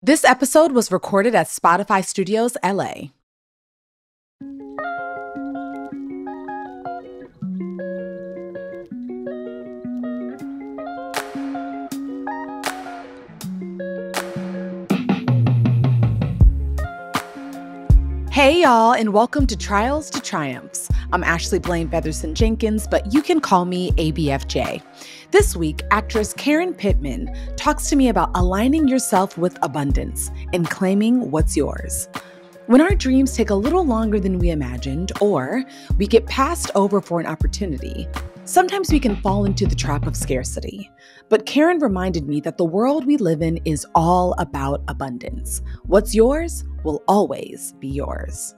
This episode was recorded at Spotify Studios, LA. Hey, y'all, and welcome to Trials to Triumphs. I'm Ashley Blaine Featherston Jenkins, but you can call me ABFJ. This week, actress Karen Pittman talks to me about aligning yourself with abundance and claiming what's yours. When our dreams take a little longer than we imagined, or we get passed over for an opportunity, sometimes we can fall into the trap of scarcity. But Karen reminded me that the world we live in is all about abundance. What's yours will always be yours.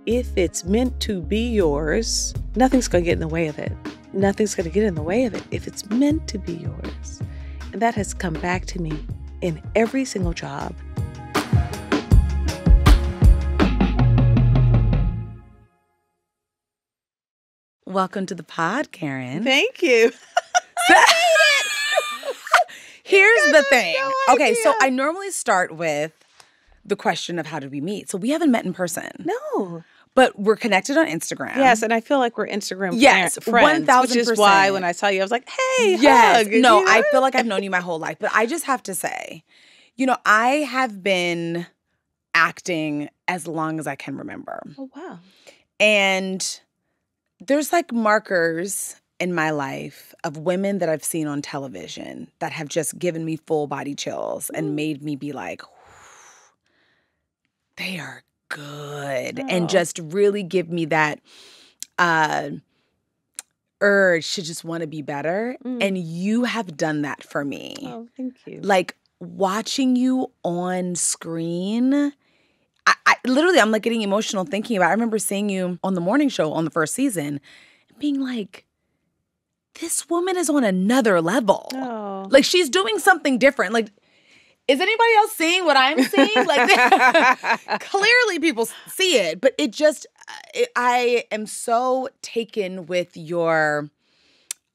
If it's meant to be yours, nothing's going to get in the way of it. Nothing's going to get in the way of it if it's meant to be yours. And that has come back to me in every single job. Welcome to the pod, Karen. Thank you. Here's the thing. No okay, idea. so I normally start with the question of how did we meet? So we haven't met in person. No. But we're connected on Instagram. Yes, and I feel like we're Instagram Yes, friends, 1000%. which is why when I saw you, I was like, hey, Yes. hug. No, You know? I feel like I've known you my whole life. But I just have to say, I have been acting as long as I can remember. Oh, wow. And there's like markers in my life of women that I've seen on television that have just given me full body chills and made me be like, they are good, and just really give me that urge to just want to be better. And you have done that for me. Oh, thank you. Like watching you on screen, I literally, I'm like getting emotional thinking about it. I remember seeing you on the morning show on the first season and being like, this woman is on another level. Oh. Like she's doing something different. Like, is anybody else seeing what I'm seeing? Like, clearly people see it, but it just, I am so taken with your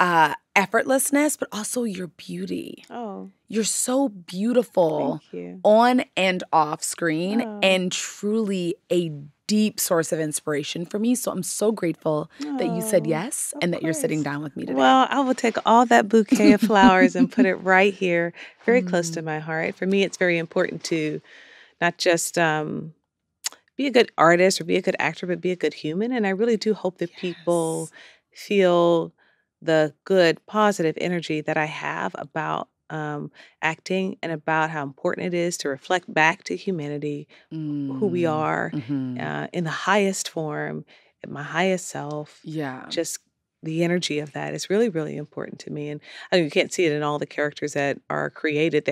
effortlessness, but also your beauty. Oh. You're so beautiful Thank you. on and off screen, Oh. and truly a deep source of inspiration for me. So I'm so grateful that you said yes and that you're sitting down with me today. Well, I will take all that bouquet of flowers and put it right here, very close to my heart. For me, it's very important to not just be a good artist or be a good actor, but be a good human. And I really do hope that people feel the good, positive energy that I have about acting and about how important it is to reflect back to humanity who we are in the highest form, at my highest self. Yeah. Just the energy of that is really, really important to me. And I mean, you can't see it in all the characters that are created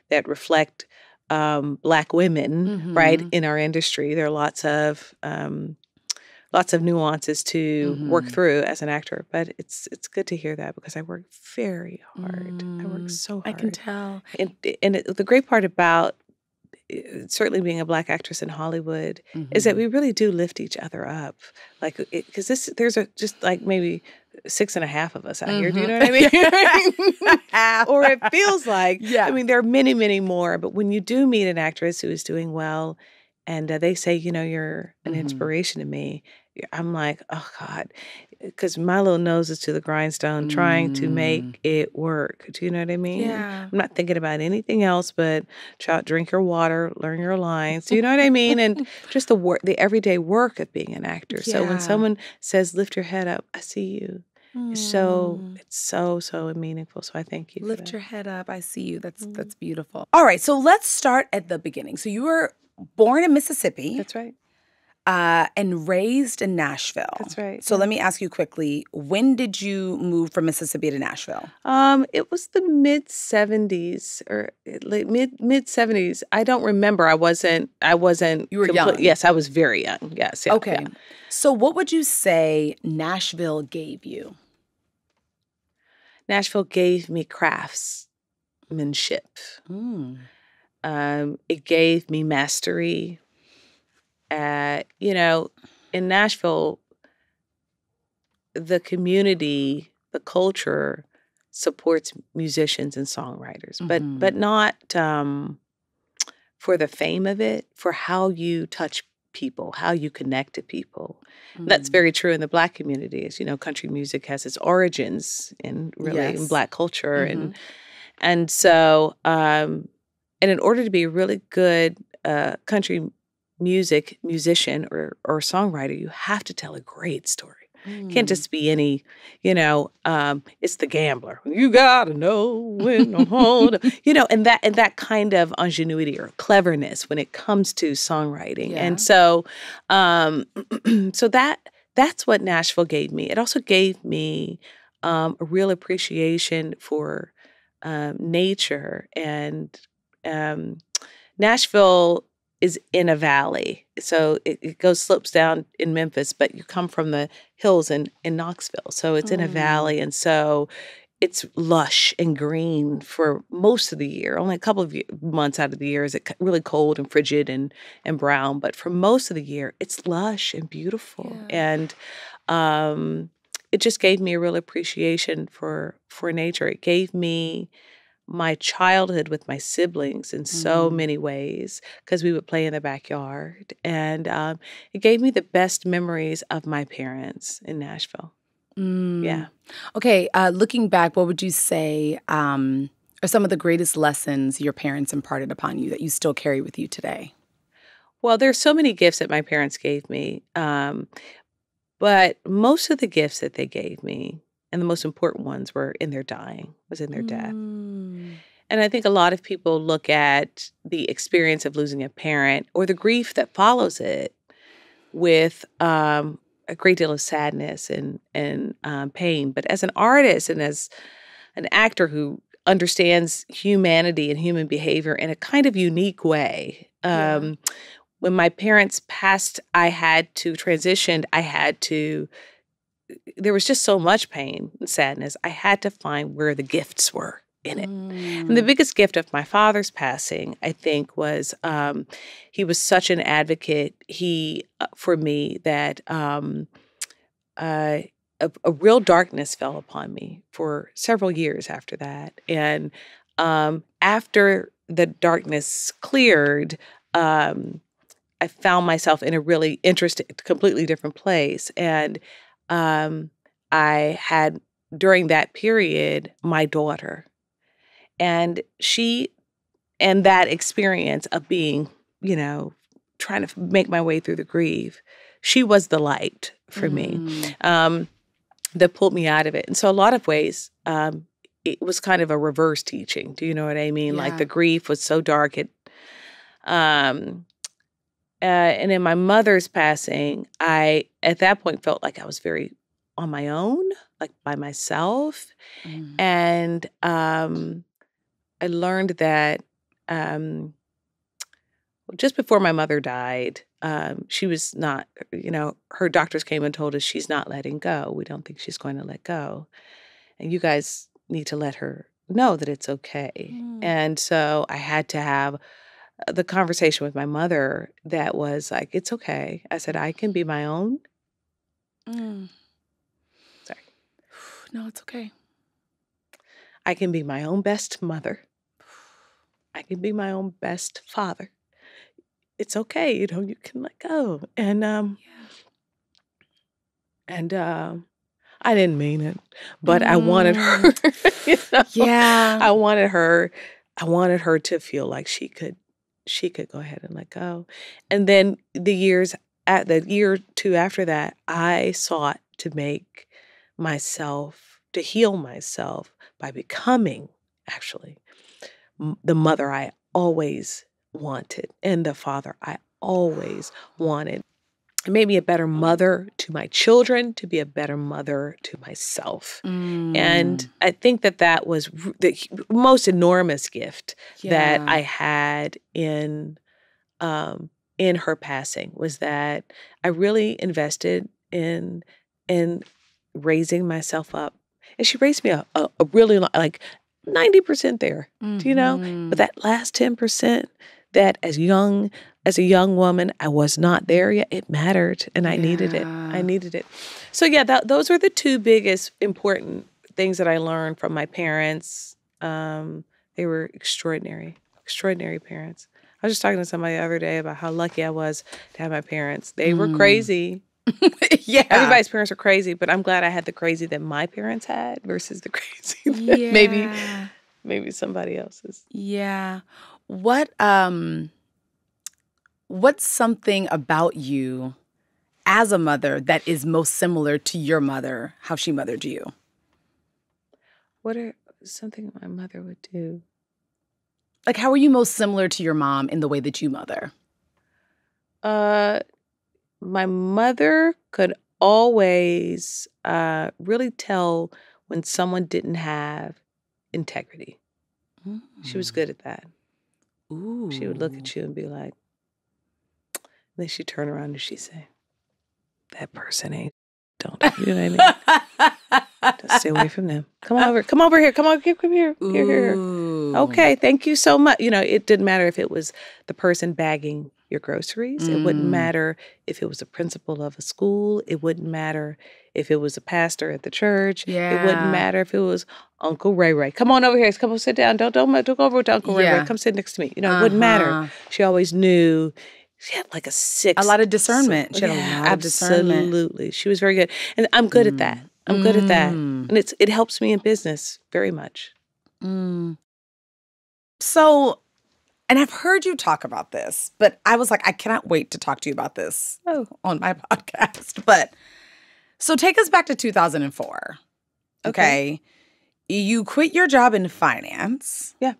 that reflect Black women, right, in our industry. There are lots of nuances to work through as an actor, but it's good to hear that because I work very hard. I work so hard. I can tell. And the great part about certainly being a Black actress in Hollywood is that we really do lift each other up. Like, because there's just like maybe 6.5 of us out here. Do you know what I mean? Or it feels like. Yeah. I mean, there are many, many more. But when you do meet an actress who is doing well, and they say, you're an inspiration to me, I'm like, oh God, because my little nose is to the grindstone trying to make it work. Do you know what I mean? Yeah. I'm not thinking about anything else but drink your water, learn your lines. Do you know what I mean? And just the everyday work of being an actor. So when someone says, lift your head up, I see you. It's so meaningful. So I thank you. Lift your head up. I see you. That's beautiful. All right. So let's start at the beginning. So you were born in Mississippi. That's right. And raised in Nashville. That's right. So let me ask you quickly, when did you move from Mississippi to Nashville? It was the mid-70s or mid-70s. I don't remember. I wasn't. You were young. Yes, I was very young. Yes. Yeah, okay. Yeah. So what would you say Nashville gave you? Nashville gave me craftsmanship. It gave me mastery. In Nashville, the community, the culture supports musicians and songwriters, but not for the fame of it, for how you touch people, how you connect to people. That's very true in the Black community. As you know, country music has its origins in Yes. Black culture, Mhm. and so and in order to be a really good country musician or songwriter, you have to tell a great story. Can't Mm. just be any, it's the gambler. You gotta know when to hold, and that kind of ingenuity or cleverness when it comes to songwriting. And Yeah. so, so that's what Nashville gave me. It also gave me a real appreciation for nature and um, Nashville is in a valley. So it slopes down in Memphis, but you come from the hills in Knoxville. So it's in a Mm. valley. And so it's lush and green for most of the year. Only a couple of months out of the year is it really cold and frigid and brown. But for most of the year, it's lush and beautiful. Yeah. And it just gave me a real appreciation for nature. It gave me my childhood with my siblings in so Mm. many ways because we would play in the backyard. And it gave me the best memories of my parents in Nashville. Yeah. Mm. Okay, looking back, what would you say are some of the greatest lessons your parents imparted upon you that you still carry with you today? Well, there's so many gifts that my parents gave me. But most of the gifts that they gave me, and the most important ones were in their dying, was in their death. Mm. And I think a lot of people look at the experience of losing a parent or the grief that follows it with a great deal of sadness and pain. But as an artist and as an actor who understands humanity and human behavior in a kind of unique way, Yeah. when my parents passed, I had to transition. There was just so much pain and sadness. I had to find where the gifts were in it. And the Mm. biggest gift of my father's passing, I think, was he was such an advocate for me that uh, a real darkness fell upon me for several years after that. And after the darkness cleared, I found myself in a really interesting, completely different place. And um, I had, during that period, my daughter. And and that experience of being, you know, trying to make my way through the grief, she was the light for me Mm. that pulled me out of it. And so, a lot of ways, it was kind of a reverse teaching. Do you know what I mean? Like Yeah. the grief was so dark. Um, and in my mother's passing, I, at that point, felt like I was very on my own, like by myself. Mm. And I learned that just before my mother died, she was not, her doctors came and told us she's not letting go. We don't think she's going to let go. And you guys need to let her know that it's okay. Mm. And so I had to have the conversation with my mother that was like, it's okay. I said, I can be my own. Mm. Sorry. No, it's okay. I can be my own best mother. I can be my own best father. It's okay, you can let go. Yeah. And I didn't mean it, but I wanted Mm. her, you know, Yeah. I wanted her, I wanted her to feel like she could go ahead and let go. And then the year or two after that, I sought to heal myself by becoming actually the mother I always wanted and the father I always wanted. It made me a better mother to my children, to be a better mother to myself. And Mm. I think that was the most enormous gift that Yeah. I had in her passing was that I really invested in raising myself up. And she raised me a really like 90% there. Do you know? But Mhm. that last 10% that as a young woman, I was not there yet. It mattered and I needed it. I Yeah. needed it. So yeah, those are the two biggest important things that I learned from my parents. They were extraordinary. extraordinary parents. I was just talking to somebody the other day about how lucky I was to have my parents. They were Mm. crazy. Yeah. Everybody's parents are crazy, but I'm glad I had the crazy that my parents had versus the crazy that Yeah. maybe somebody else's. Yeah. What's something about you as a mother that is most similar to your mother, how she mothered you? What are something my mother would do? Like, how are you most similar to your mom in the way that you mother? My mother could always really tell when someone didn't have integrity. She was good at that. Ooh. She would look at you and be like, then she'd turn around and she'd say, that person ain't, don't, you know what I mean? Just stay away from them. Come over here. Come on, come here. Here. Ooh. Okay, thank you so much. It didn't matter if it was the person bagging your groceries. It wouldn't matter if it was a principal of a school. It wouldn't matter if it was a pastor at the church. Yeah. It wouldn't matter if it was Uncle Ray Ray. Come on over here. Come on, sit down. Don't go over to Uncle Ray Ray. Come sit next to me. It wouldn't matter. She always knew. She had like a lot of discernment. She had a lot of discernment. Absolutely. She was very good. And I'm good at that. I'm good at that. And it helps me in business very much. So, and I've heard you talk about this, but I was like, I cannot wait to talk to you about this on my podcast. But so take us back to 2004. Okay. You quit your job in finance. Yeah.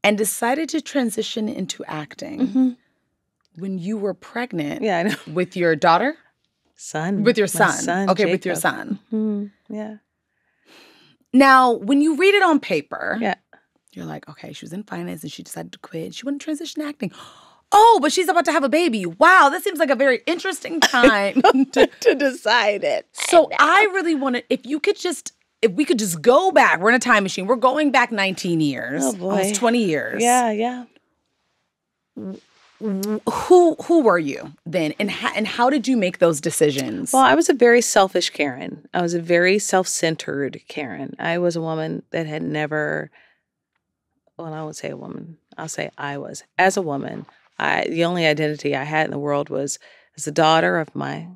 And decided to transition into acting when you were pregnant. Yeah, I know. With your daughter? Son. With your My son. Okay, Jacob. with your son. Yeah. Now, when you read it on paper, Yeah. you're like, okay, she was in finance and she decided to quit. She wouldn't transition to acting. Oh, but she's about to have a baby. Wow, that seems like a very interesting time to decide it. So I really wanted, if we could just go back. We're in a time machine. We're going back 19 years. Oh, boy. Almost 20 years. Yeah. Who were you then? And how did you make those decisions? Well, I was a very selfish Karen. I was a very self-centered Karen. I was a woman that had never, well, I won't say a woman. I'll say I was. As a woman, the only identity I had in the world was as the daughter of my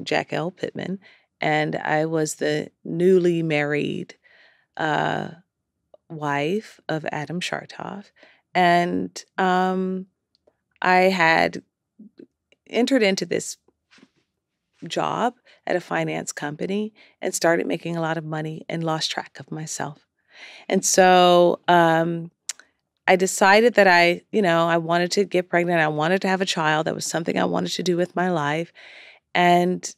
Jack L. Pittman, and I was the newly married wife of Adam Chartoff. And I had entered into this job at a finance company and started making a lot of money and lost track of myself. And so I decided that I wanted to get pregnant. I wanted to have a child. That was something I wanted to do with my life. And,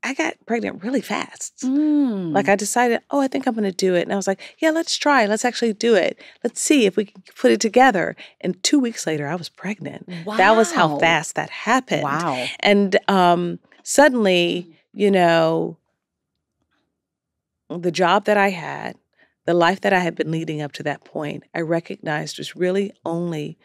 I got pregnant really fast. Like I decided, I think I'm going to do it. And I was like, yeah, let's try. Let's actually do it. Let's see if we can put it together. And 2 weeks later, I was pregnant. Wow. That was how fast that happened. Wow. And suddenly, the job that I had, the life that I had been leading up to that point, I recognized was really only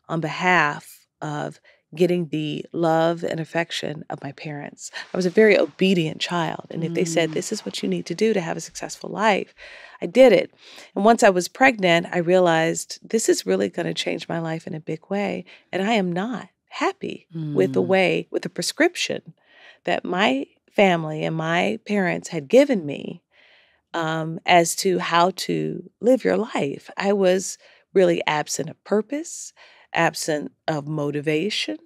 on behalf of getting the love and affection of my parents. I was a very obedient child. And if they said, this is what you need to do to have a successful life, I did it. And once I was pregnant, I realized this is really going to change my life in a big way. And I am not happy with the prescription that my family and my parents had given me as to how to live your life. I was really absent of purpose, absent of motivation.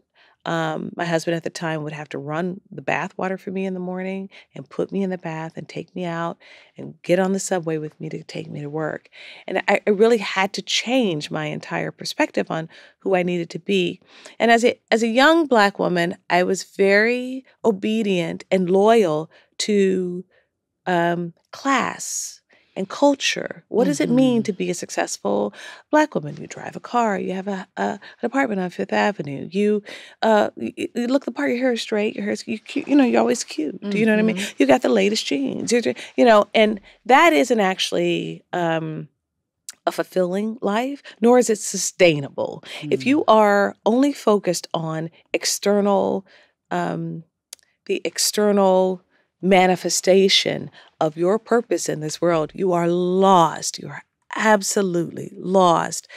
My husband at the time would have to run the bath water for me in the morning and put me in the bath and take me out and get on the subway with me to take me to work. And I really had to change my entire perspective on who I needed to be. And as a young Black woman, I was very obedient and loyal to class and culture. What does it mean to be a successful Black woman? You drive a car. You have an apartment on Fifth Avenue. You look the part. Your hair is straight. Your hair is cute. You're always cute. Do you know what I mean? You got the latest jeans. And that isn't actually a fulfilling life, nor is it sustainable. If you are only focused on the external manifestation of your purpose in this world, you are lost. You are absolutely lost.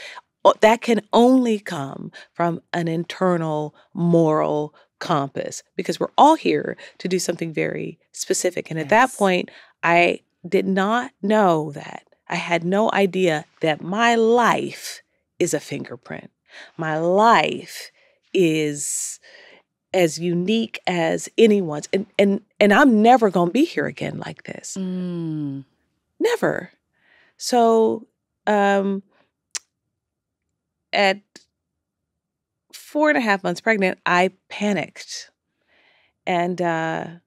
That can only come from an internal moral compass because we're all here to do something very specific. And at that point, I did not know that. I had no idea that my life is a fingerprint. My life is as unique as anyone's. And I'm never going to be here again like this. Never. So at 4.5 months pregnant, I panicked. And I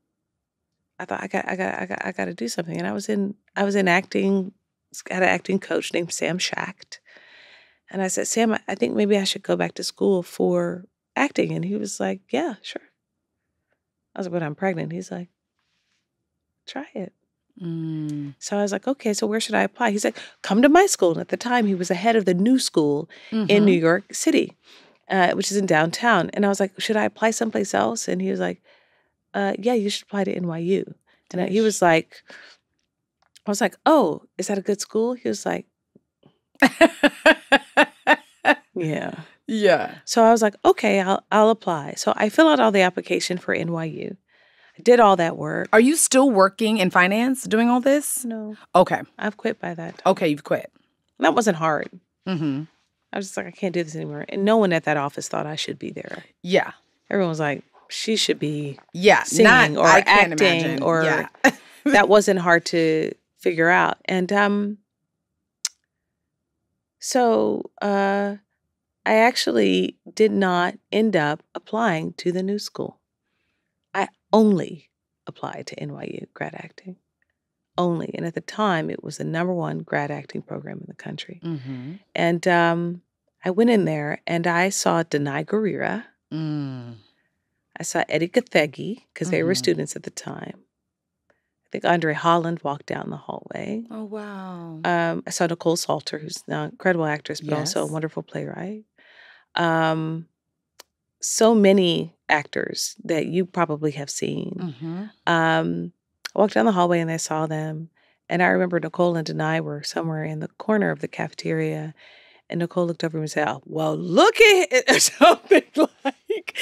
thought I got to do something. And I was in acting, had an acting coach named Sam Schacht. And I said, Sam, I think maybe I should go back to school for acting. And he was like, yeah, sure. I was like, but I'm pregnant. He's like, try it. So I was like, okay, so where should I apply? He's like, come to my school. And at the time, he was the head of the new school in New York City, which is in downtown. And I was like, should I apply someplace else? And he was like, yeah, you should apply to NYU. And he was like, I was like, oh, is that a good school? He was like, yeah. Yeah. So I was like, okay, I'll apply. So I fill out all the application for NYU. I did all that work. Are you still working in finance, doing all this? No. Okay. I've quit by that time. Okay, you've quit. That wasn't hard. I was just like, I can't do this anymore. And no one at that office thought I should be there. Yeah. Everyone was like, she should be not, singing or I can't acting imagine. or that wasn't hard to figure out. And so I actually did not end up applying to the new school. I only applied to NYU grad acting. Only. And at the time, it was the #1 grad acting program in the country. And I went in there and I saw Danai Gurira. I saw Eddie Gathegi because they were students at the time. I think Andre Holland walked down the hallway. Oh, wow. I saw Nicole Salter, who's now an incredible actress, but also a wonderful playwright. So many actors that you probably have seen. I walked down the hallway and I saw them. And I remember Nicole and Danai were somewhere in the corner of the cafeteria. And Nicole looked over and said, oh, well, look at it, or something like.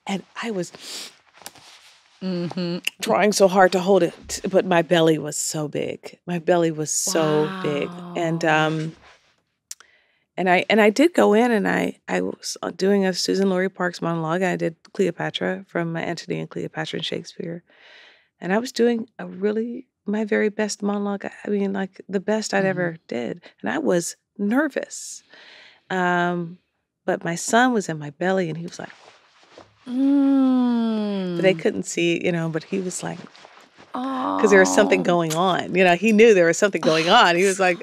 And I was trying so hard to hold it, but my belly was so big. My belly was so big. And I did go in and I was doing a Susan Laurie Parks monologue. I did Cleopatra from Antony and Cleopatra and Shakespeare. And I was doing my very best monologue. I mean, like the best I'd ever did. And I was nervous. But my son was in my belly and he was like, but they couldn't see, but he was like, because there was something going on. He knew there was something going on. He was like,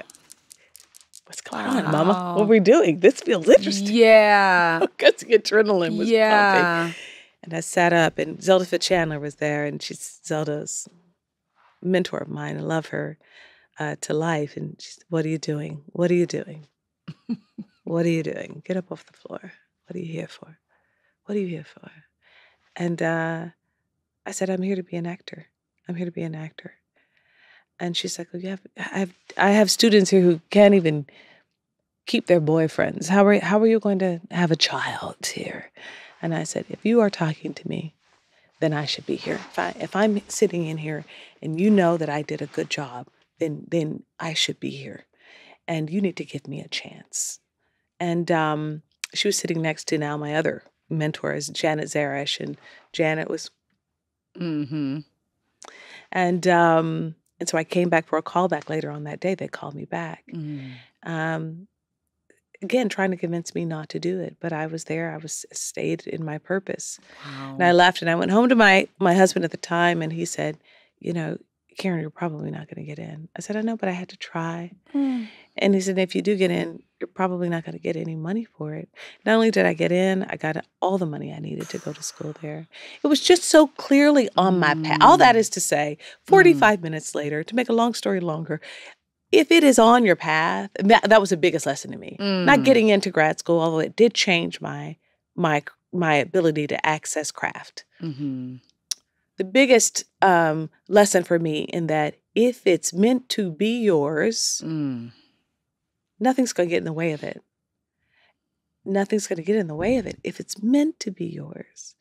what's going on, Mama? What are we doing? This feels interesting. Yeah. Because the adrenaline was pumping. And I sat up and Zelda Fitzchandler was there and she's Zelda's mentor of mine. I love her to life. And she said, what are you doing? What are you doing? What are you doing? Get up off the floor. What are you here for? What are you here for? And I said, I'm here to be an actor. I'm here to be an actor. And she's like, well, I have students here who can't even keep their boyfriends. How are you going to have a child here? And I said, if you are talking to me, then I should be here. If I'm sitting in here and you know that I did a good job, then I should be here. And you need to give me a chance. And she was sitting next to now my other mentors, Janet Zarish, and Janet was, and so I came back for a callback later on that day. They called me back, again trying to convince me not to do it, but I was there. I stayed in my purpose, and I left, and I went home to my husband at the time, and he said, Karen, you're probably not going to get in. I said, I know, but I had to try. And he said, if you do get in, you're probably not going to get any money for it. Not only did I get in, I got all the money I needed to go to school there. It was just so clearly on my path. All that is to say, 45 minutes later, to make a long story longer, if it is on your path, that was the biggest lesson to me. Not getting into grad school, although it did change my ability to access craft. The biggest lesson for me in that if it's meant to be yours, nothing's going to get in the way of it. Nothing's going to get in the way of it if it's meant to be yours.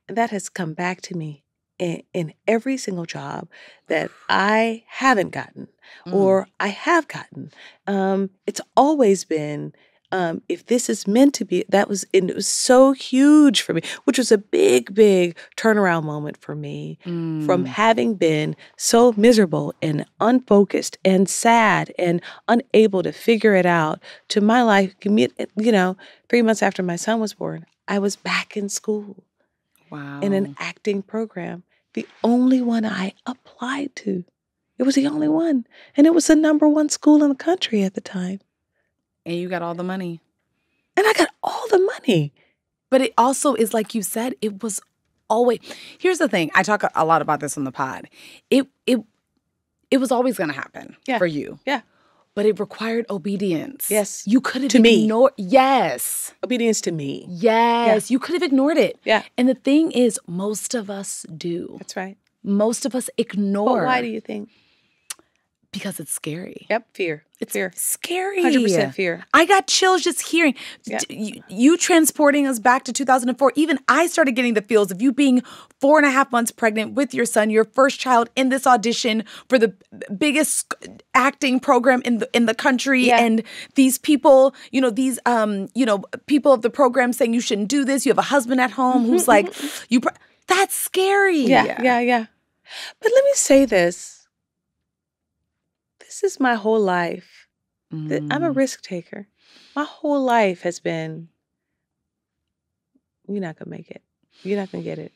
And that has come back to me in every single job that I haven't gotten or I have gotten. It's always been, if this is meant to be, and it was so huge for me, which was a big, big turnaround moment for me from having been so miserable and unfocused and sad and unable to figure it out to my life. 3 months after my son was born, I was back in school. Wow. In an acting program, the only one I applied to. It was the only one. And it was the #1 school in the country at the time. And you got all the money. And I got all the money. But it also is like you said, it was always, here's the thing. I talk a lot about this on the pod. It was always going to happen for you. Yeah. But it required obedience. Yes. You could have to ignored. Yes. Obedience to me. Yes. Yeah. You could have ignored it. Yeah. And the thing is, most of us do. That's right. Most of us ignore. But why do you think? Because it's scary. Yep. Fear. It's fear. Scary. 100% fear. I got chills just hearing you transporting us back to 2004. Even I started getting the feels of you being 4.5 months pregnant with your son, your first child, in this audition for the biggest acting program in the country, and these people, these people of the program saying you shouldn't do this. You have a husband at home who's like, that's scary. Yeah. But let me say this. This is my whole life. I'm a risk taker. My whole life has been, you're not going to make it. You're not going to get it.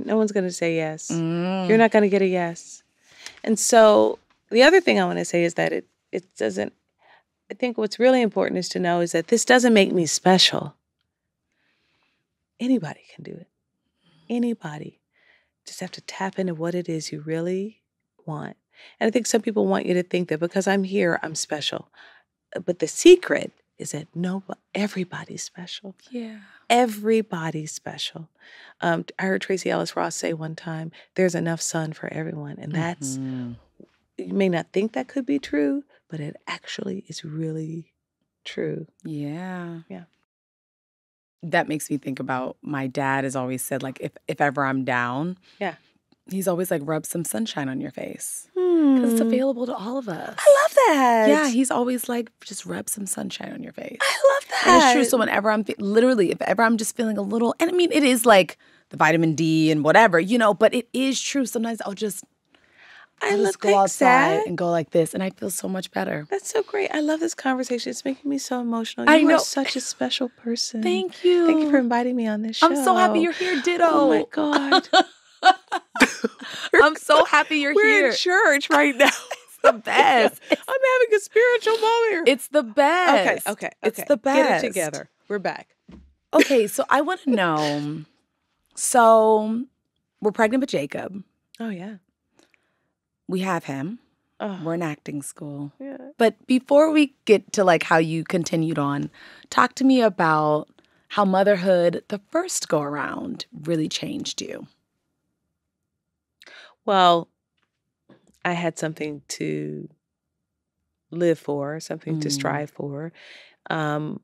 No one's going to say yes. You're not going to get a yes. And so the other thing I want to say is that it doesn't, I think what's really important is to know is that this doesn't make me special. Anybody can do it. Anybody. Just have to tap into what it is you really want. And I think some people want you to think that because I'm here, I'm special. But the secret is that everybody's special. Yeah. Everybody's special. I heard Tracy Ellis Ross say one time, there's enough sun for everyone. And that's, you may not think that could be true, but it actually is really true. Yeah. Yeah. That makes me think about my dad has always said, like, if ever I'm down. Yeah. He's always like, rub some sunshine on your face. Because it's available to all of us. I love that. Yeah, he's always like, just rub some sunshine on your face. I love that. And it's true. So whenever I'm, if ever I'm just feeling a little, and I mean, it is like the vitamin D and whatever, but it is true. Sometimes I'll just go outside and go like this, and I feel so much better. That's so great. I love this conversation. It's making me so emotional. I know. You are such a special person. Thank you. Thank you for inviting me on this show. I'm so happy you're here, ditto. Oh, my God. I'm so happy you're here. We're in church right now. It's the best. I'm having a spiritual moment. It's the best. Okay. It's the best. Get it together. We're back. Okay, so I want to know. So we're pregnant with Jacob. Oh, yeah. We have him. Oh. We're in acting school. Yeah. But before we get to like how you continued on, talk to me about how motherhood, the first go around, really changed you. Well, I had something to live for, something to strive for. I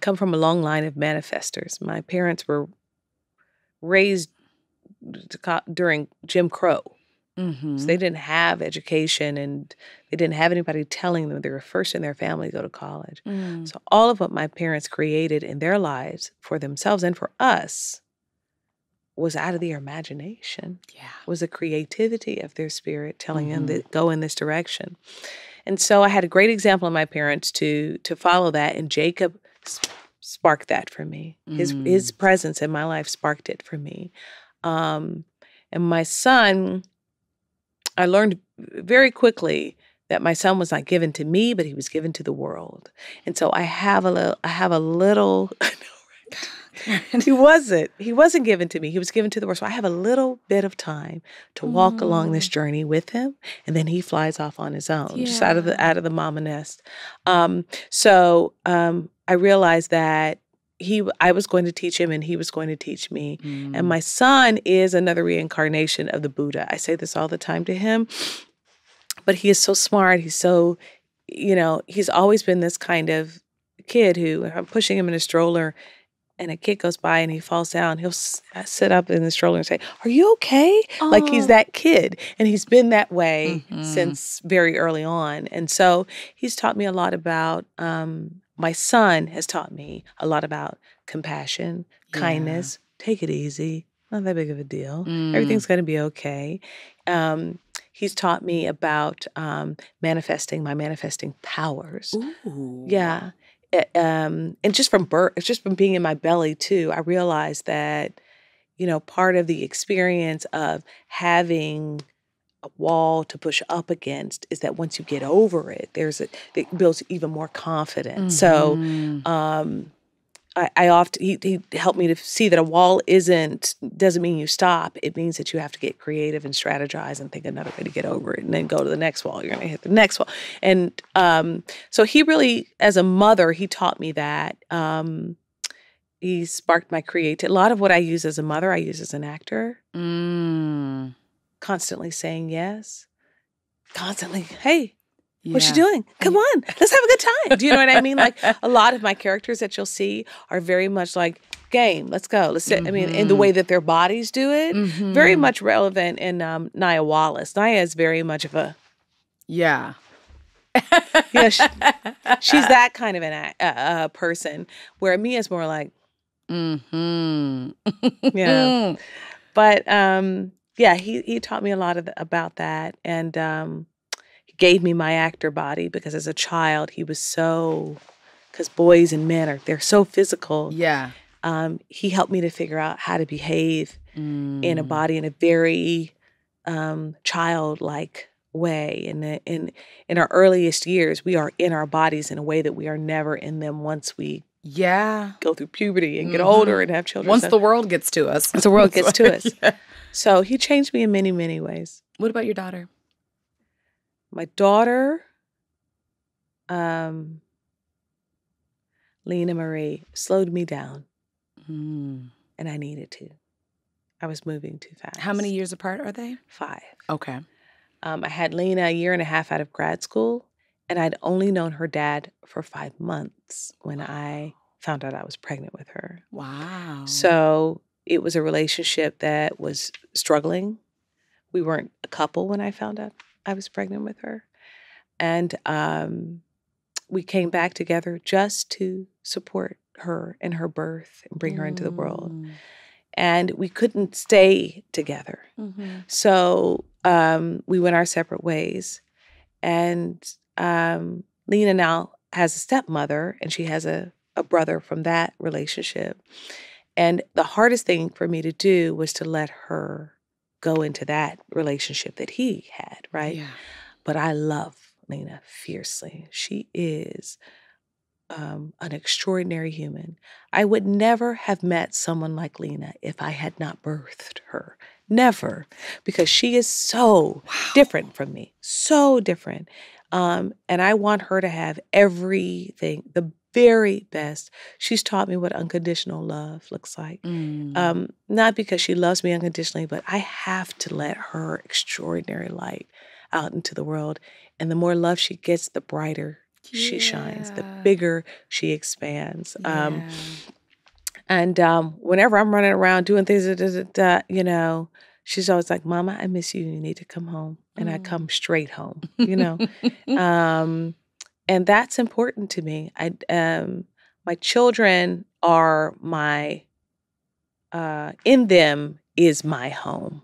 come from a long line of manifestors. My parents were raised during Jim Crow. Mm-hmm. So they didn't have education and they didn't have anybody telling them they were first in their family to go to college. So all of what my parents created in their lives for themselves and for us was out of their imagination. Yeah. Was the creativity of their spirit telling them to go in this direction. And so I had a great example of my parents to follow that, and Jacob sparked that for me. His presence in my life sparked it for me. And my son, I learned very quickly that my son was not given to me, but he was given to the world. And so I have a little, I know, right? He wasn't given to me. He was given to the world. So I have a little bit of time to walk along this journey with him. And then he flies off on his own, just out of the mama nest. So I realized that I was going to teach him and he was going to teach me. And my son is another reincarnation of the Buddha. I say this all the time to him, but he is so smart. He's so he's always been this kind of kid who, if I'm pushing him in a stroller and a kid goes by and he falls down, he'll sit up in the stroller and say, "Are you okay?" Like he's that kid. And he's been that way since very early on. And so he's taught me a lot about, my son has taught me a lot about compassion, kindness, take it easy, not that big of a deal. Everything's going to be okay. He's taught me about manifesting my manifesting powers. Ooh. Yeah. And just from birth, just from being in my belly too, I realized that, part of the experience of having a wall to push up against is that once you get over it, it builds even more confidence. So, I often, he helped me to see that a wall doesn't mean you stop. It means that you have to get creative and strategize and think another way to get over it and then go to the next wall. You're going to hit the next wall. And so he really, as a mother, he taught me that. He sparked my creativity. A lot of what I use as a mother, I use as an actor. Constantly saying yes. Constantly, hey, what you doing? Come on, let's have a good time. Do you know what I mean? Like a lot of my characters that you'll see are very much like, game, let's go. Let's sit. I mean, in the way that their bodies do it, very much relevant in Nia Wallace. Nia is very much of a... Yeah. She's that kind of a person, where Mia's more like... Yeah. But he taught me a lot about that. And... gave me my actor body because as a child he was because boys and men they're so physical. Yeah. He helped me to figure out how to behave in a body in a very childlike way. And in our earliest years, we are in our bodies in a way that we are never in them once we go through puberty and get older and have children. Once the world gets to us. Once the world gets to us. Yeah. So he changed me in many, many ways. What about your daughter? My daughter, Lena Marie, slowed me down. And I needed to. I was moving too fast. How many years apart are they? 5. Okay. I had Lena a year and a half out of grad school, and I'd only known her dad for 5 months when I found out I was pregnant with her. Wow. So it was a relationship that was struggling. We weren't a couple when I found out I was pregnant with her. And we came back together just to support her in her birth and bring her into the world. And we couldn't stay together. So we went our separate ways. And Lena now has a stepmother, and she has a brother from that relationship. And the hardest thing for me to do was to let her go into that relationship that he had, right? Yeah. But I love Lena fiercely. She is an extraordinary human. I would never have met someone like Lena if I had not birthed her. Never. Because she is so different from me. So different. And I want her to have everything, the very best. She's taught me what unconditional love looks like. Not because she loves me unconditionally, but I have to let her extraordinary light out into the world. And the more love she gets, the brighter she shines, the bigger she expands. And whenever I'm running around doing things, she's always like, "Mama, I miss you. You need to come home." And I come straight home, And that's important to me. My children are in them is my home.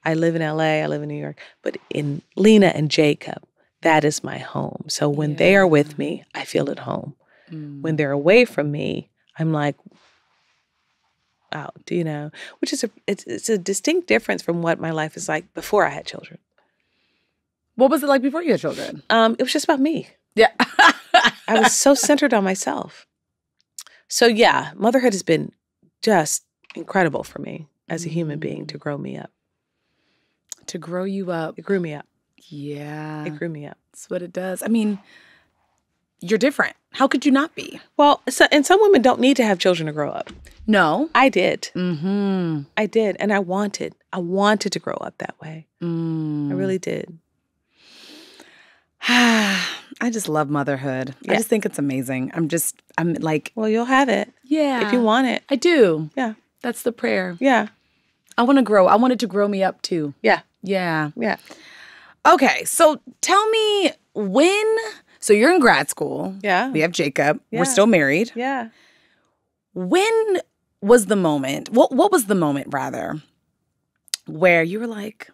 I live in LA, I live in New York, but in Lena and Jacob, that is my home. So when they are with me, I feel at home. When they're away from me, I'm like, out, which is it's a distinct difference from what my life is like before I had children. What was it like before you had children? It was just about me. Yeah. I was so centered on myself. So yeah, motherhood has been just incredible for me as a human being to grow me up. To grow you up. It grew me up. Yeah. It grew me up. That's what it does. I mean, you're different. How could you not be? Well, and some women don't need to have children to grow up. No. I did. I did. And I wanted to grow up that way. I really did. I just love motherhood. Yeah. I just think it's amazing. I'm like, Well, you'll have it. yeah. If you want it. I do. Yeah. That's the prayer. Yeah. I want to grow. I want it to grow me up too. Yeah. Yeah. Yeah. Okay. So tell me so you're in grad school. Yeah. We have Jacob. Yeah. We're still married. Yeah. When was the moment, what was the moment rather, where you were like,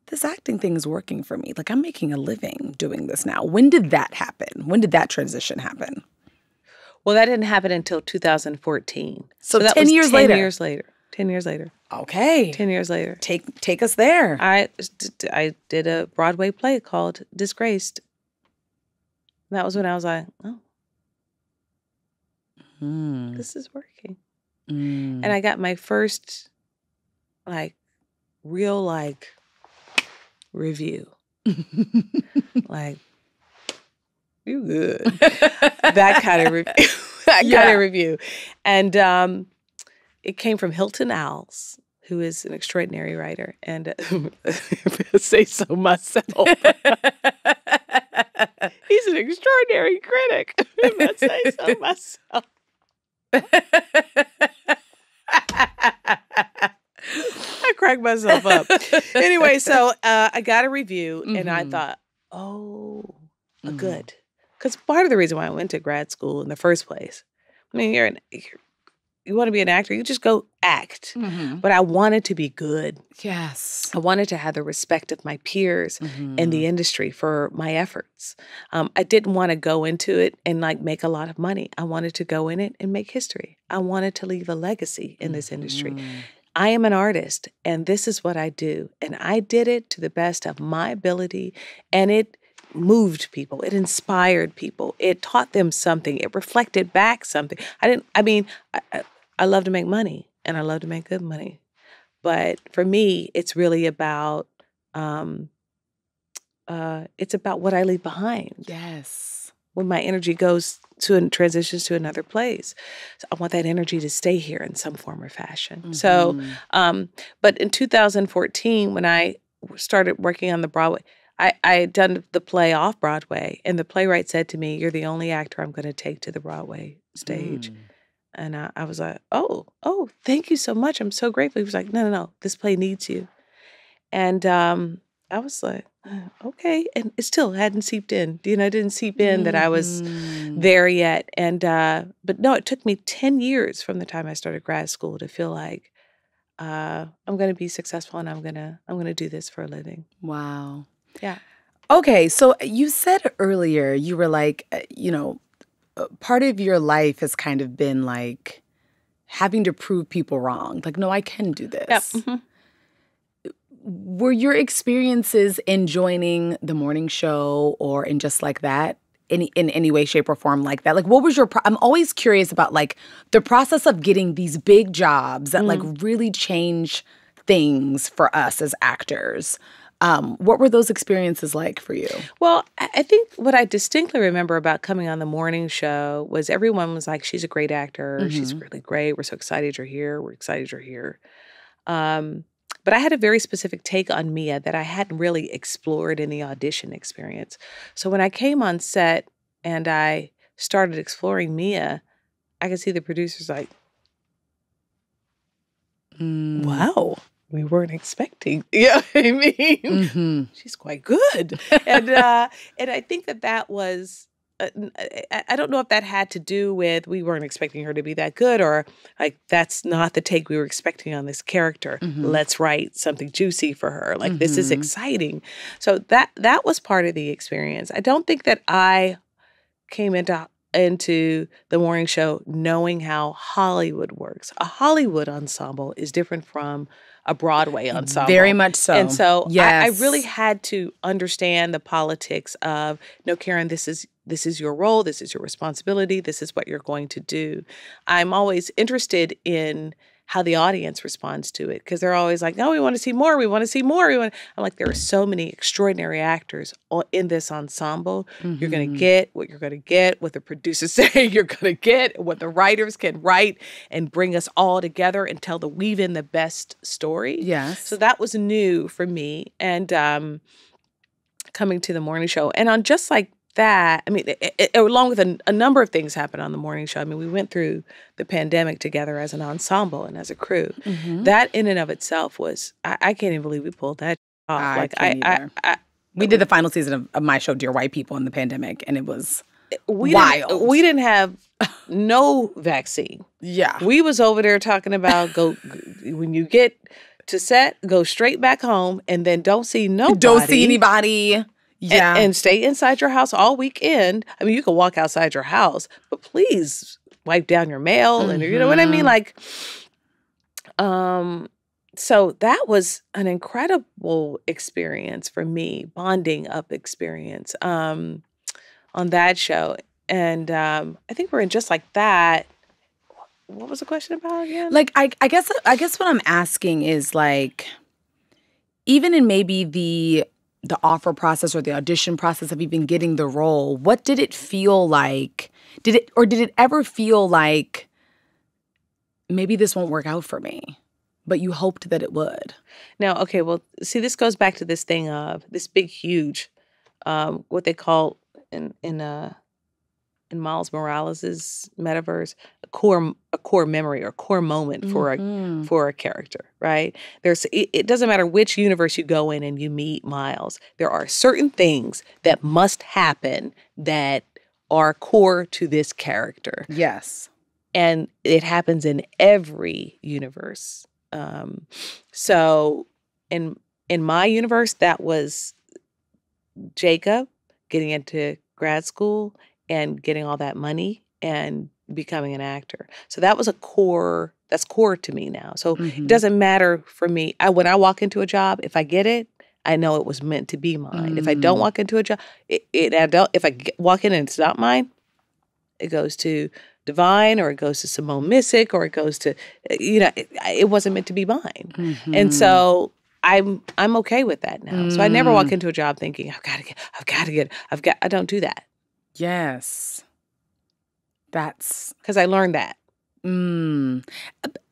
this acting thing is working for me. Like I'm making a living doing this now. When did that happen? When did that transition happen? Well, that didn't happen until 2014. So that 10 was years 10 later. years later. 10 years later. Okay. 10 years later. Take us there. I did a Broadway play called Disgraced. That was when I was like, oh, this is working. And I got my first, real, review. You good. That kind of review. Kind of review. And it came from Hilton Als, who is an extraordinary writer. And if I say so myself. He's an extraordinary critic. If I say so myself. I cracked myself up. Anyway, so I got a review and I thought, good. Because part of the reason why I went to grad school in the first place, I mean, you want to be an actor, you just go act. But I wanted to be good. Yes. I wanted to have the respect of my peers in the industry for my efforts. I didn't want to go into it and make a lot of money. I wanted to go in it and make history. I wanted to leave a legacy in this industry. I am an artist, and this is what I do. And I did it to the best of my ability, and it moved people. It inspired people. It taught them something. It reflected back something. I love to make money, and I love to make good money. But for me, it's really about, it's about what I leave behind. Yes. When my energy goes to and transitions to another place. So I want that energy to stay here in some form or fashion. So, but in 2014, when I started working on the Broadway, I had done the play off Broadway, and the playwright said to me, "You're the only actor I'm going to take to the Broadway stage." And I was like, oh, thank you so much. I'm so grateful. He was like, no, this play needs you. And I was like, okay. And it still hadn't seeped in. It didn't seep in that I was there yet. And but no, it took me 10 years from the time I started grad school to feel like I'm going to be successful, and I'm going to do this for a living. Wow. Yeah. Okay, so you said earlier you were like, part of your life has kind of been like having to prove people wrong. Like, no, I can do this. Yep. Were your experiences in joining the morning show or in just like that, in any way, shape, or form like that? Like, what was I'm always curious about the process of getting these big jobs that really change things for us as actors. What were those experiences like for you? Well, I think what I distinctly remember about coming on the morning show was everyone was like, she's a great actor. She's really great. We're so excited you're here. We're excited you're here. But I had a very specific take on Mia that I hadn't really explored in the audition experience. So when I came on set and I started exploring Mia, I could see the producers like, wow. We weren't expecting. You know what I mean? She's quite good. And I think that was, I don't know if that had to do with we weren't expecting her to be that good, or that's not the take we were expecting on this character. Let's write something juicy for her. This is exciting. So that was part of the experience. I don't think that I came into the morning show knowing how Hollywood works. A Hollywood ensemble is different from a Broadway ensemble. Very much so. And so yes. I really had to understand the politics of, no, Karen, this is your role, this is your responsibility, this is what you're going to do. I'm always interested in how the audience responds to it, because they're always like, no, we want to see more, we want to see more. I'm like, there are so many extraordinary actors in this ensemble. You're going to get what you're going to get, what the producers say you're going to get, what the writers can write and bring us all together and weave in the best story. Yes. So that was new for me. And coming to the morning show. And on just like that, I mean, along with a number of things happened on the morning show. I mean, we went through the pandemic together as an ensemble and as a crew. Mm-hmm. That in and of itself was, I can't even believe we pulled that off. I Like can't either. We did the final season of my show, Dear White People, in the pandemic, and it was wild. We didn't have no vaccine. Yeah. We was over there talking about when you get to set, go straight back home, and then don't see nobody. Don't see anybody. Yeah. And stay inside your house all weekend. I mean, you can walk outside your house, but please wipe down your mail. And you know what I mean? Like, so that was an incredible experience for me, bonding up experience on that show. And I think we're in just like that. What was the question about again? Like, I guess what I'm asking is, like, even in maybe the offer process or the audition process of even getting the role, what did it feel like? Did it ever feel like maybe this won't work out for me, but you hoped that it would? Now, okay, well, see, this goes back to this thing of this big, huge, what they call in Miles Morales' metaverse, a core memory or core moment for a character, right? It doesn't matter which universe you go in and you meet Miles. There are certain things that must happen that are core to this character. Yes. And it happens in every universe. So in my universe, that was Jacob getting into grad school and getting all that money and becoming an actor. So that was that's core to me now. So it doesn't matter for me. When I walk into a job, if I get it, I know it was meant to be mine. If I don't walk into a job, if I walk in and it's not mine, it goes to Divine, or it goes to Simone Missick, or it goes to, it wasn't meant to be mine. And so I'm okay with that now. So I never walk into a job thinking, I don't do that. Yes. That's because I learned that. And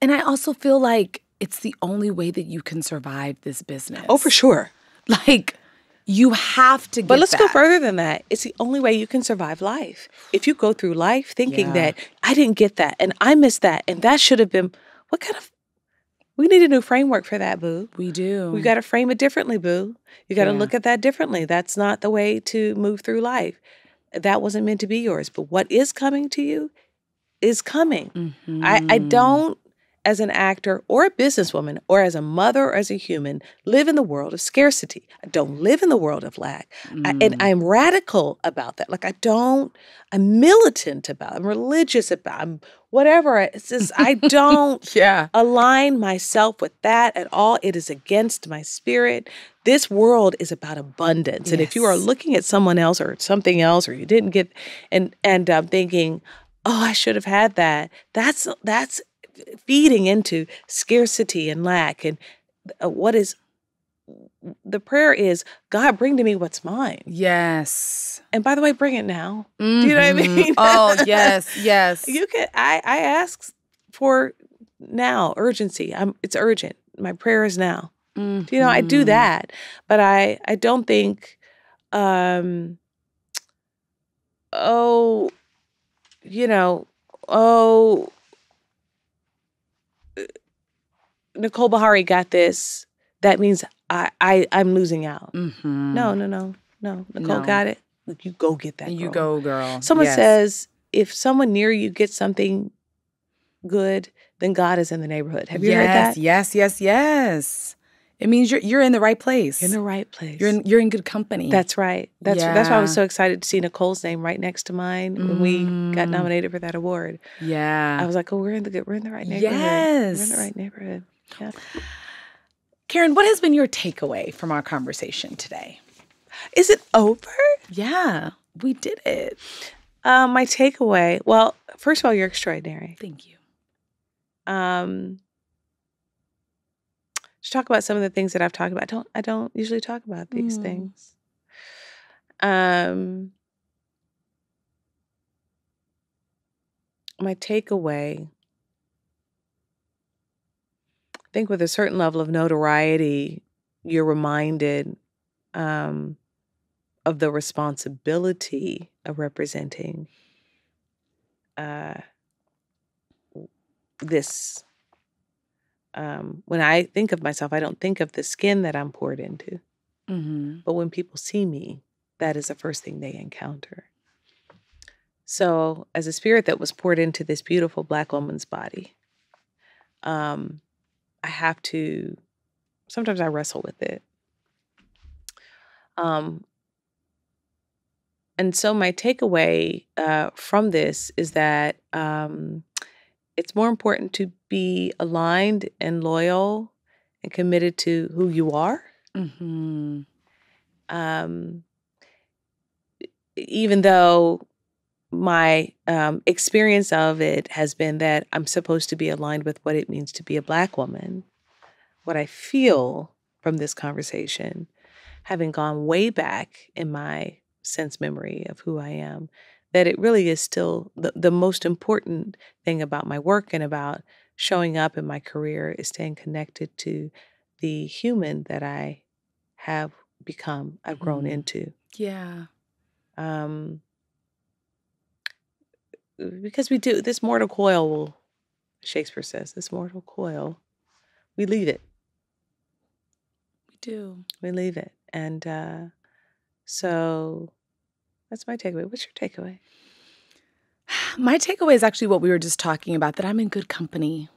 I also feel like it's the only way that you can survive this business. Oh, for sure. Like, you have to get But let's that. go further than that. It's the only way you can survive life. If you go through life thinking that I didn't get that and I missed that and that should have been, we need a new framework for that, boo. We do. We got to frame it differently, boo. You got to look at that differently. That's not the way to move through life. That wasn't meant to be yours. But what is coming to you is coming. I don't, as an actor or a businesswoman or as a mother or as a human, live in the world of scarcity. I don't live in the world of lack. And I'm radical about that. Like, I'm militant about it. I'm religious about it. I'm whatever. It's just, I don't align myself with that at all. It is against my spirit. This world is about abundance. And if you are looking at someone else or something else, or you didn't get, and thinking, oh, I should have had that, that's feeding into scarcity and lack. And the prayer is, God, bring to me what's mine. Yes. And by the way, bring it now. Do you know what I mean? Oh, yes. I ask for now, urgency. It's urgent. My prayer is now. I do that. But I don't think, Nicole Beharie got this. That means I'm losing out. No. Nicole got it. You go get that. You go, girl. Someone says, if someone near you gets something good, then God is in the neighborhood. Have you heard that? Yes. It means you're in the right place. You're in the right place. You're in good company. That's right. That's why I was so excited to see Nicole's name right next to mine when we got nominated for that award. Yeah. I was like, oh, we're in the right neighborhood. Yes. We're in the right neighborhood. Yeah. Karen, what has been your takeaway from our conversation today? Is it over? Yeah, we did it. My takeaway, well, first of all, you're extraordinary. Thank you. To talk about some of the things that I've talked about. I don't usually talk about these things. My takeaway, I think with a certain level of notoriety, you're reminded of the responsibility of representing this. When I think of myself, I don't think of the skin that I'm poured into. Mm-hmm. But when people see me, that is the first thing they encounter. So as a spirit that was poured into this beautiful Black woman's body, I have to, sometimes I wrestle with it. And so my takeaway from this is that it's more important to be aligned and loyal and committed to who you are. Mm-hmm. Even though my experience of it has been that I'm supposed to be aligned with what it means to be a Black woman, what I feel from this conversation, having gone way back in my sense memory of who I am, that it really is still the most important thing about my work and about showing up in my career is staying connected to the human that I have become, I've grown into. Yeah. Because we do, this mortal coil Shakespeare says, this mortal coil, we leave it. We do. We leave it. And so that's my takeaway. What's your takeaway? My takeaway is actually what we were just talking about, that I'm in good company.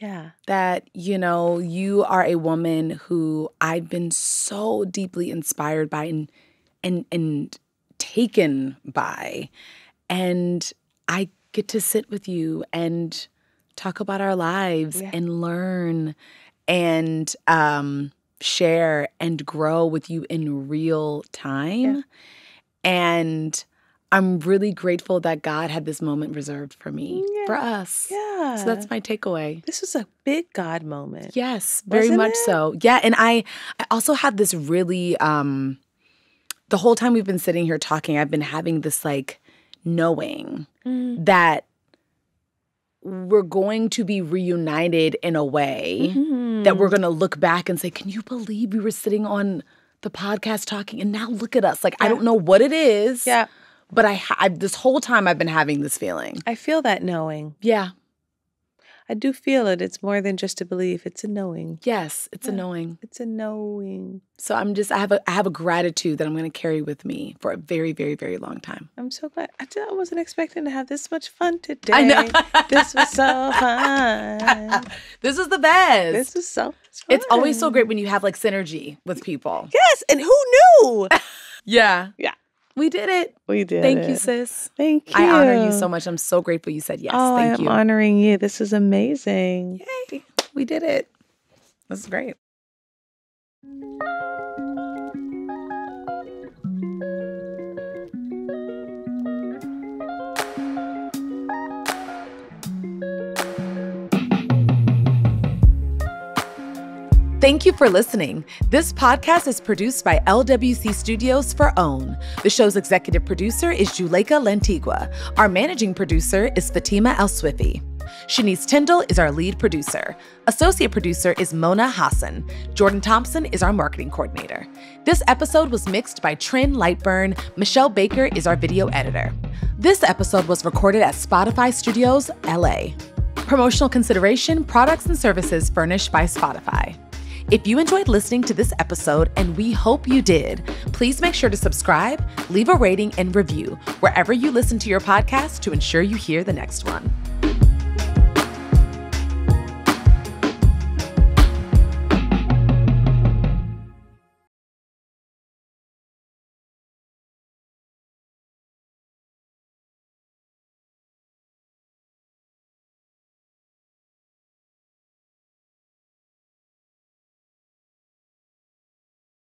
Yeah. That, you are a woman who I've been so deeply inspired by and taken by. And I get to sit with you and talk about our lives and learn and share and grow with you in real time. Yeah. And I'm really grateful that God had this moment reserved for me, for us. Yeah. So that's my takeaway. This was a big God moment. Yes, very much so. Yeah, and I also had this really, the whole time we've been sitting here talking, I've been having this knowing that we're going to be reunited in a way that we're going to look back and say, can you believe we were sitting on the podcast talking and now look at us? I don't know what it is. Yeah. But I this whole time I've been having this feeling. I feel that knowing. Yeah. I do feel it. It's more than just a belief. It's a knowing. Yes, it's a knowing. It's a knowing. So I have a gratitude that I'm going to carry with me for a very, very, very long time. I'm so glad. I wasn't expecting to have this much fun today. I know. This was so fun. This was the best. This was so fun. It's always so great when you have synergy with people. Yes, and who knew? Yeah. Yeah. We did it. We did. Thank you, sis. Thank you. I honor you so much. I'm so grateful you said yes. Thank you. I'm honoring you. This is amazing. Yay. We did it. This is great. Thank you for listening. This podcast is produced by LWC Studios for OWN. The show's executive producer is Juleka Lantigua. Our managing producer is Fatima El-Swifi. Shanice Tyndall is our lead producer. Associate producer is Mona Hassan. Jordan Thompson is our marketing coordinator. This episode was mixed by Trin Lightburn. Michelle Baker is our video editor. This episode was recorded at Spotify Studios, LA. Promotional consideration, products and services furnished by Spotify. If you enjoyed listening to this episode, and we hope you did, please make sure to subscribe, leave a rating, and review wherever you listen to your podcast to ensure you hear the next one.